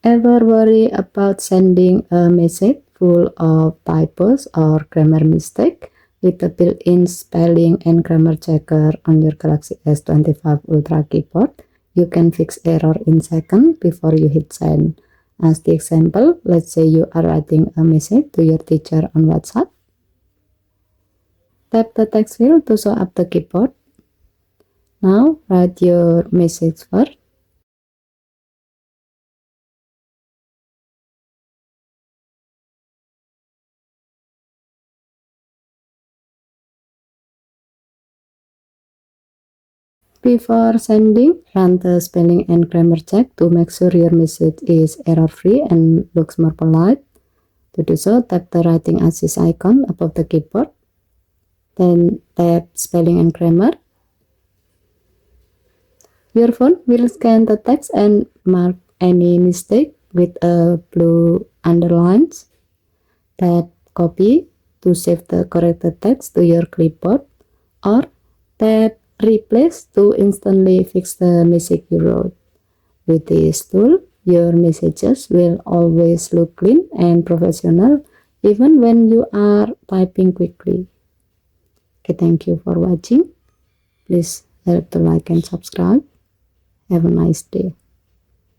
Ever worry about sending a message full of typos or grammar mistake? With the built-in spelling and grammar checker on your Galaxy S25 Ultra keyboard, you can fix error in seconds before you hit send. As the example, let's say you are writing a message to your teacher on WhatsApp. Tap the text field to show up the keyboard. Now write your message first. Before sending, run the spelling and grammar check to make sure your message is error-free and looks more polite. To do so, tap the writing assist icon above the keyboard. Then tap spelling and grammar. Your phone will scan the text and mark any mistake with a blue underlines. Tap copy to save the corrected text to your clipboard, or tap replace to instantly fix the message you wrote. With this tool, your messages will always look clean and professional even when you are typing quickly. Okay, thank you for watching. Please help to like and subscribe. Have a nice day.